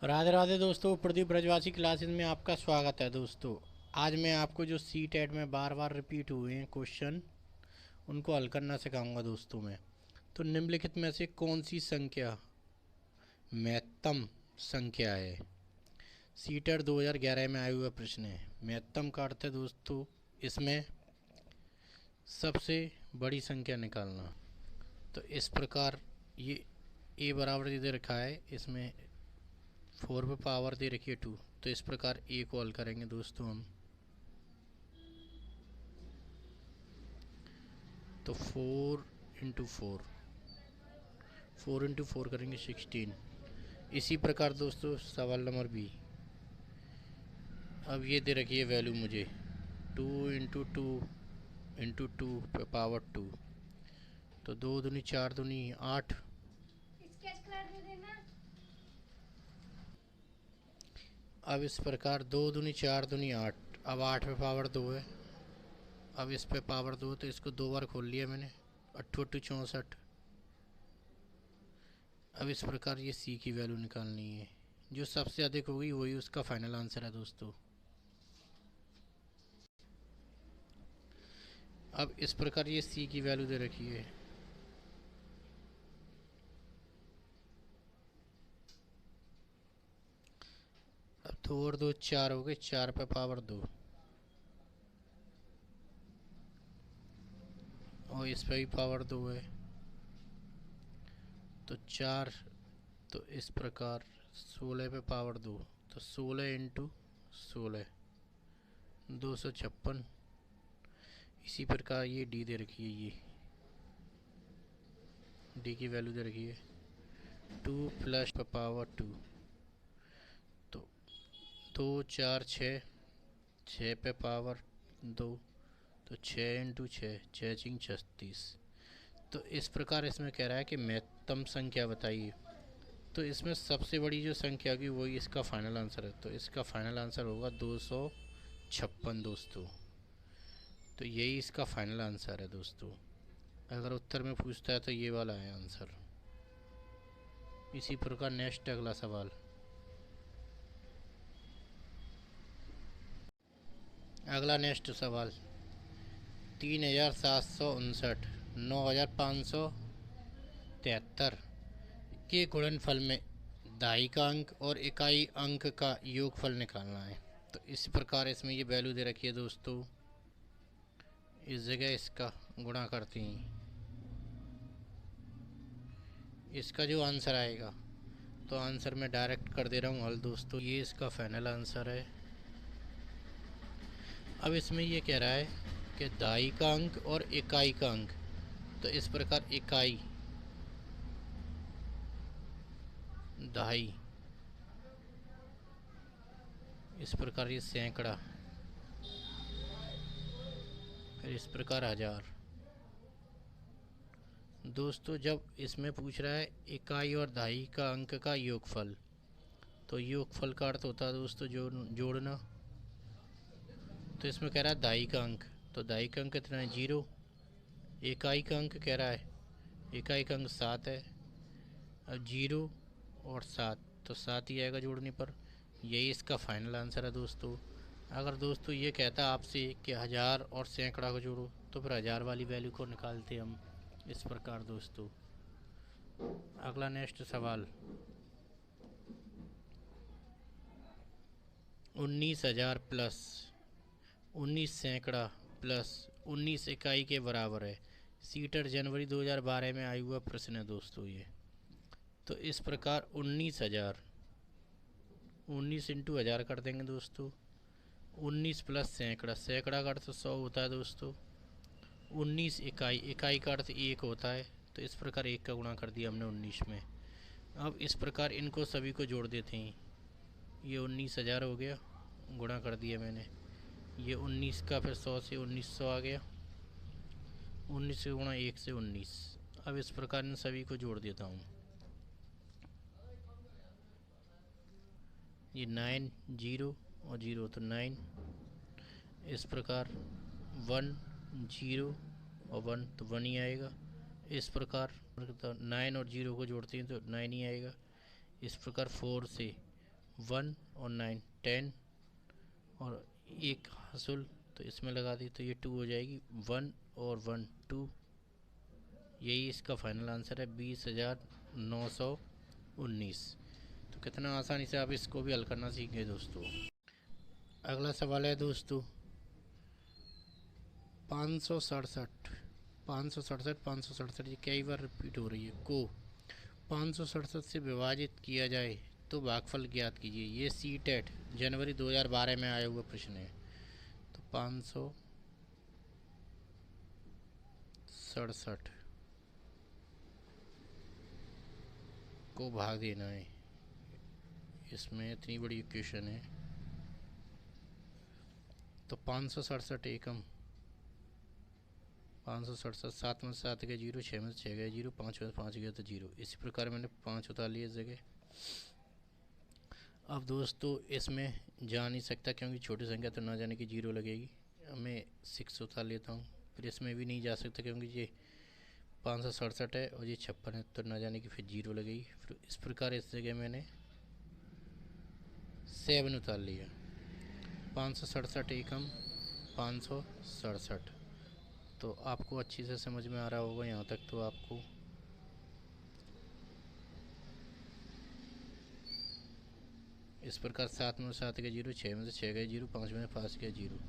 राधे राधे दोस्तों, प्रदीप ब्रजवासी क्लासेस में आपका स्वागत है। दोस्तों आज मैं आपको जो सी टेट में बार बार रिपीट हुए हैं क्वेश्चन उनको हल करना सिखाऊंगा दोस्तों मैं। तो निम्नलिखित में से कौन सी संख्या महत्तम संख्या है? सी टेट 2011 में आया हुआ प्रश्न है। महत्तम का अर्थ है दोस्तों इसमें सबसे बड़ी संख्या निकालना। तो इस प्रकार ये ए बराबर दे रखा है, इसमें 4 पे पावर दे रखी है 2। तो इस प्रकार ए को हल करेंगे दोस्तों हम। तो 4 इंटू फोर करेंगे 16। इसी प्रकार दोस्तों सवाल नंबर बी। अब ये दे रखी है वैल्यू मुझे 2 इंटू टू पे पावर 2। तो 2 दूनी 4 दूनी 8। अब इस प्रकार 2 दूनी 4 दूनी 8। अब 8 पे पावर 2 है। अब इस पे पावर 2 तो इसको 2 बार खोल लिया मैंने। 8 8 64। अब इस प्रकार ये सी की वैल्यू निकालनी है। जो सबसे अधिक होगी वही उसका फाइनल आंसर है दोस्तों। अब इस प्रकार ये सी की वैल्यू दे रखी है। अब 2 और 2 4 हो गए। 4 पे पावर 2 और इस पे भी पावर 2 है। तो 4। तो इस प्रकार 16 पे पावर 2। तो 16 इंटू 16 256। इसी प्रकार ये डी दे रखी है। ये डी की वैल्यू दे रखी है 2 प्लस पे पावर 2। तो 2 4 6। 6 पे पावर 2। तो 6 इंटू 6 6 6 36। तो इस प्रकार इसमें कह रहा है कि महत्तम संख्या बताइए। तो इसमें सबसे बड़ी जो संख्या होगी वही इसका फाइनल आंसर है। तो इसका फाइनल आंसर होगा 256 दोस्तों। तो यही इसका फाइनल आंसर है दोस्तों। अगर उत्तर में पूछता है तो ये वाला है आंसर। इसी प्रकार नेक्स्ट अगला सवाल। अगला नेक्स्ट सवाल 3759 9573 के गुणनफल में दहाई का अंक और इकाई अंक का योगफल निकालना है। तो इस प्रकार इसमें ये वैल्यू दे रखी है दोस्तों। इस जगह इसका गुणा करते हैं। इसका जो आंसर आएगा तो आंसर मैं डायरेक्ट कर दे रहा हूँ हल दोस्तों। ये इसका फाइनल आंसर है। अब इसमें ये कह रहा है कि दहाई का अंक और इकाई का अंक। तो इस प्रकार इकाई दहाई, इस प्रकार ये सैकड़ा, फिर इस प्रकार हजार। दोस्तों जब इसमें पूछ रहा है इकाई और दहाई का अंक का योगफल, तो योगफल का अर्थ होता है दोस्तों जोड़ना। तो इसमें कह रहा है दहाई का अंक। तो दहाई का अंक कितना है 0। इकाई का अंक कह रहा है, इकाई का अंक 7 है। अब 0 और 7 तो 7 ही आएगा जोड़ने पर। यही इसका फाइनल आंसर है दोस्तों। अगर दोस्तों ये कहता आपसे कि हज़ार और सैकड़ा को जोड़ो तो फिर हज़ार वाली वैल्यू को निकालते हम इस प्रकार दोस्तों। अगला नेक्स्ट सवाल 19,000 प्लस 19 सैकड़ा प्लस 19 इकाई के बराबर है। सीटर जनवरी 2012 में आया हुआ प्रश्न है दोस्तों ये। तो इस प्रकार 19,000 19 इंटू 1000 कर देंगे दोस्तों। 19 प्लस सैकड़ा, सैकड़ा का अर्थ 100 होता है दोस्तों। 19 इकाई, इकाई का अर्थ 1 होता है। तो इस प्रकार 1 का गुणा कर दिया हमने 19 में। अब इस प्रकार इनको सभी को जोड़ देते हैं। ये 19,000 हो गया, गुणा कर दिया मैंने। ये 19 का फिर 100 से 1900 आ गया। 19 से गुणा 1 से 19। अब इस प्रकार इन सभी को जोड़ देता हूँ। ये 9 0 और 0 तो 9। इस प्रकार 1 0 और 1 तो 1 ही आएगा। इस प्रकार 9 और 0 को जोड़ते हैं तो 9 ही आएगा। इस प्रकार 4 से 1 और 9 10 और एक हासिल तो इसमें लगा दी तो ये 2 हो जाएगी। 1 और 1 2, यही इसका फाइनल आंसर है 20,919। तो कितना आसानी से आप इसको भी हल करना सीख गए दोस्तों। अगला सवाल है दोस्तों 567 567 567, ये कई बार रिपीट हो रही है, को 567 से विभाजित किया जाए तो भागफल ज्ञात कीजिए। ये सीटेट जनवरी 2012 में आया हुआ प्रश्न है। तो 567 को भाग देना है, इसमें इतनी बड़ी इक्वेशन है। तो 567 एकम 567, 7 में 7 गया 0, 6 में 6 गया 0, 5 में 5 गया तो 0। इसी प्रकार मैंने 5 उतार लिया इस जगह। अब दोस्तों इसमें जा नहीं सकता क्योंकि छोटी संख्या तो ना जाने की 0 लगेगी। अब मैं 6 उतार लेता हूँ। फिर इसमें भी नहीं जा सकता क्योंकि ये 567 है और ये 56 है, तो ना जाने की फिर 0 लगेगी। फिर इस प्रकार इस जगह मैंने 7 उतार लिया। 567 एकम 567। तो आपको अच्छी से समझ में आ रहा होगा यहाँ तक। तो आपको इस प्रकार 7 में 7 गया 0, 6 में से 6 गया 0, 5 में 5 गया 0।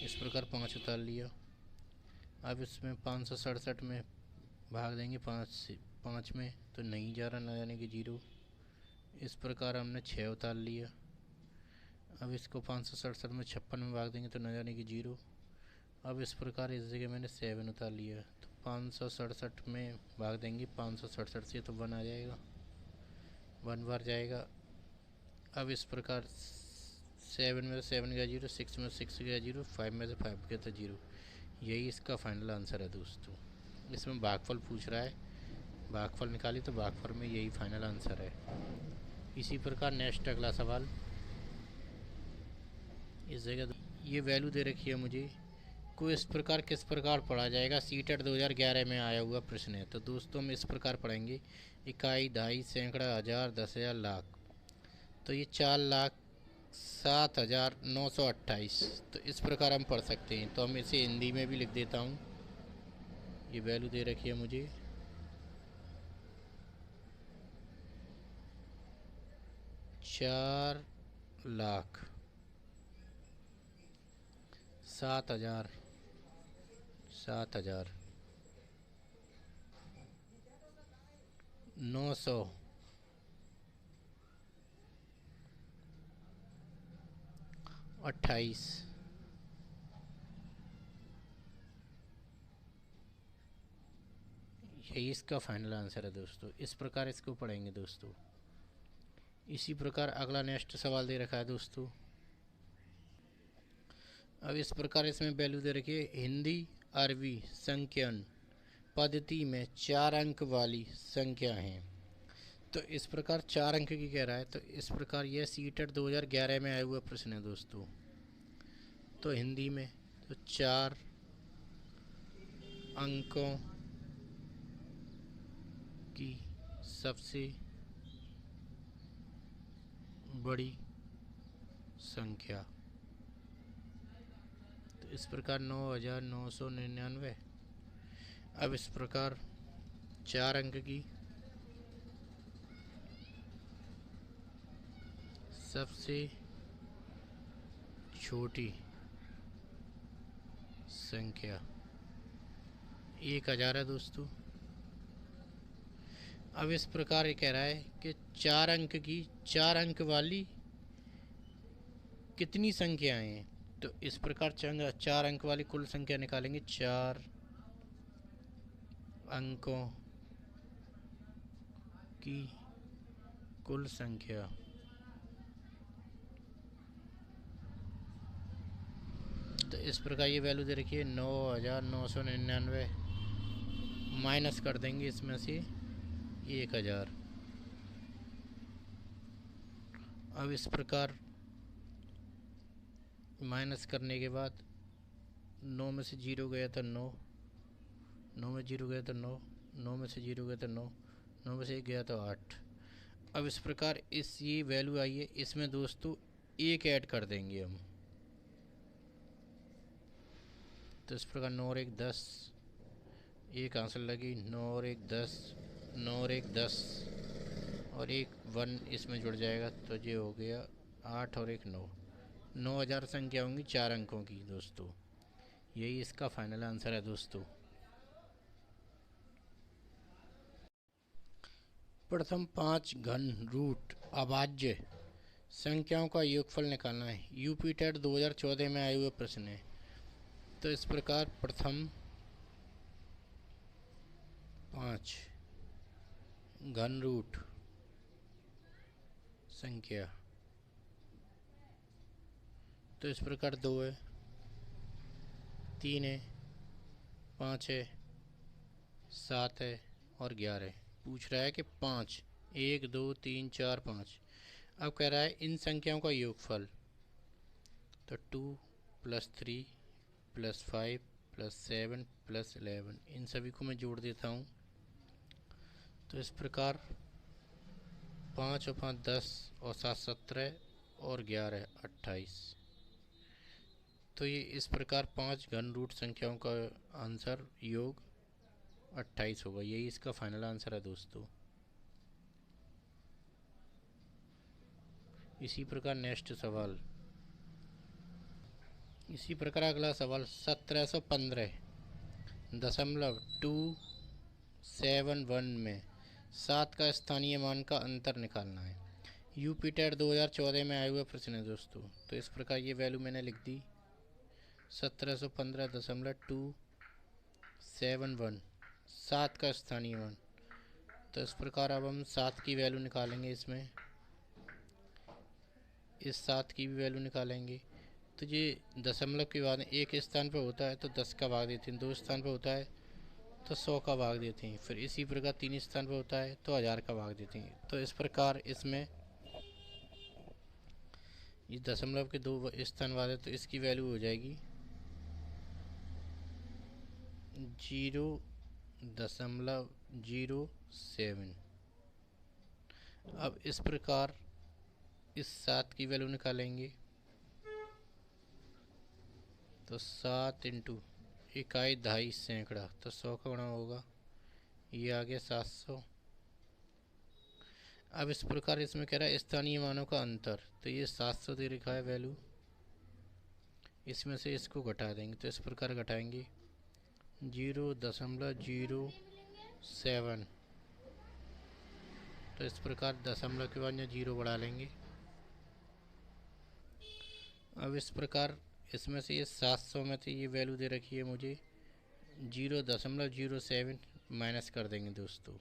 इस प्रकार 5 उतार लिया। अब इसमें 567 में भाग देंगे 5 में, तो नहीं जा रहा, ना जाने की 0। इस प्रकार हमने 6 उतार लिया। अब इसको 567 में 56 में भाग देंगे तो ना जाने की 0। अब इस प्रकार इस जगह मैंने 7 उतार लिया। तो 567 में भाग देंगे 567 से तो 1 आ जाएगा, 1 बार जाएगा। अब इस प्रकार 7 में से 7 गया 0, 6 में 6 गया 0, 5 में से 5 गया तो 0। यही इसका फाइनल आंसर है दोस्तों। इसमें भागफल पूछ रहा है, भागफल निकाली तो भागफल में यही फाइनल आंसर है। इसी प्रकार नेक्स्ट अगला सवाल इस जगह ये वैल्यू दे रखी है मुझे, को इस प्रकार किस प्रकार पढ़ा जाएगा। सीटेट 2011 में आया हुआ प्रश्न है। तो दोस्तों हम इस प्रकार पढ़ेंगे, इकाई, दहाई, सैकड़ा, हज़ार, 10,000, लाख। तो ये 4,07,928। तो इस प्रकार हम पढ़ सकते हैं। तो हम इसे हिंदी में भी लिख देता हूँ। ये वैल्यू दे रखी है मुझे 4,07,000 928। यही इसका फाइनल आंसर है दोस्तों। इस प्रकार इसको पढ़ेंगे दोस्तों। इसी प्रकार अगला नेक्स्ट सवाल दे रखा है दोस्तों। अब इस प्रकार इसमें वैल्यू दे रखी है, हिंदी अरबी संख्यन पद्धति में 4 अंक वाली संख्या हैं। तो इस प्रकार 4 अंक की कह रहा है। तो इस प्रकार यह सीटेट 2011 में आया हुआ प्रश्न है दोस्तों। तो हिंदी में तो 4 अंकों की सबसे बड़ी संख्या। तो इस प्रकार 9,999। अब इस प्रकार 4 अंक की सबसे छोटी संख्या 1,000 है दोस्तों। अब इस प्रकार ये कह रहा है कि 4 अंक की 4 अंक वाली कितनी संख्याएं हैं। तो इस प्रकार 4 अंक वाली कुल संख्या निकालेंगे। 4 अंकों की कुल संख्या तो इस प्रकार ये वैल्यू दे रखी है 9,999। माइनस कर देंगे इसमें से 1,000। अब इस प्रकार माइनस करने के बाद 9 में से 0 गया तो 9, 9 में 0 गया तो 9, 9 में से 0 गया तो 9, 9 में से 1 गया तो 8। अब इस प्रकार इस ये वैल्यू आई है, इसमें दोस्तों एक ऐड कर देंगे हम। तो इस प्रकार 9 और 1 10, एक आंसर लगी, 9 और 1 10, 9 और 1 10 और एक 1 इसमें जुड़ जाएगा, तो ये हो गया 8 और 1 9। 9000 संख्या होंगी 4 अंकों की दोस्तों। यही इसका फाइनल आंसर है दोस्तों। प्रथम 5 घन रूट अभाज्य संख्याओं का योगफल निकालना है। यूपी टेट 2014 में आए हुए प्रश्न है। तो इस प्रकार प्रथम 5 घन रूट संख्या, तो इस प्रकार 2 है, 3 है, 5 है, 7 है और 11 है। पूछ रहा है कि 5, 1 2 3 4 5। अब कह रहा है इन संख्याओं का योगफल। तो 2 + 3 + 5 + 7 + 11, इन सभी को मैं जोड़ देता हूँ। तो इस प्रकार 5 और 5 10 और 7 17 और 11 28। तो ये इस प्रकार 5 घन रूट संख्याओं का आंसर योग 28 होगा। यही इसका फाइनल आंसर है दोस्तों। इसी प्रकार नेक्स्ट सवाल, इसी प्रकार अगला सवाल 1715.271 में 7 का स्थानीय मान का अंतर निकालना है। यूपी टेट 2014 में आए हुए प्रश्न है दोस्तों। तो इस प्रकार ये वैल्यू मैंने लिख दी 1715.271, 7 का स्थानीय मान। तो इस प्रकार अब हम 7 की वैल्यू निकालेंगे, इसमें इस 7 की भी वैल्यू निकालेंगे। तो ये दशमलव के बाद एक स्थान पर होता है तो 10 का भाग देते हैं, 2 स्थान पर होता है तो 100 का भाग देते हैं, फिर इसी प्रकार 3 स्थान पर होता है तो 1000 का भाग देते हैं। तो इस प्रकार इसमें इस दशमलव के 2 स्थान वाले, तो इसकी वैल्यू हो जाएगी 0.07। अब इस प्रकार इस 7 की वैल्यू निकालेंगे। तो 7 इंटू इकाई दहाई सैकड़ा, तो 100 का गुणा होगा, ये आ गया 700। अब इस प्रकार इसमें कह रहा है स्थानीय मानों का अंतर। तो ये 700 दे रखा है वैल्यू, इसमें से इसको घटा देंगे। तो इस प्रकार घटाएंगे 0.07। तो इस प्रकार दशमलव के बाद यहाँ 0 बढ़ा लेंगे। अब इस प्रकार इसमें से ये 700 में से ये वैल्यू दे रखी है मुझे 0.07 माइनस कर देंगे दोस्तों।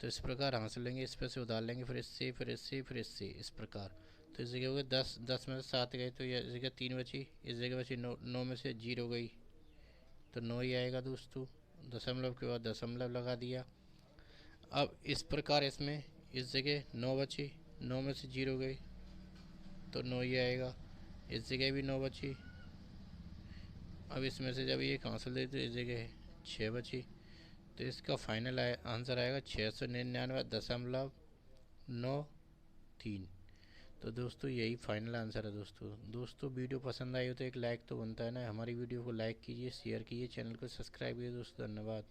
तो इस प्रकार हासिल लेंगे, इस पर से उधार लेंगे, फिर इससे फिर इससे फिर इससे इस प्रकार। तो इस जगह हो गए 10, 10 में से 7 गए तो यह जगह 3 बची, इस जगह बची 9, 9 में से 0 गई तो 9 ही आएगा दोस्तों। दशमलव के बाद दशमलव लगा दिया। अब इस प्रकार इसमें इस जगह 9 बची, 9 में से 0 गई तो 9 ही आएगा, इस जगह भी 9 बची। अब इसमें से जब ये कैंसिल दे तो इस जगह 6 बची। तो इसका फाइनल आंसर आएगा 699.93। तो दोस्तों यही फाइनल आंसर है दोस्तों वीडियो पसंद आई हो तो एक लाइक तो बनता है ना। हमारी वीडियो को लाइक कीजिए, शेयर कीजिए, चैनल को सब्सक्राइब कीजिए दोस्तों। धन्यवाद।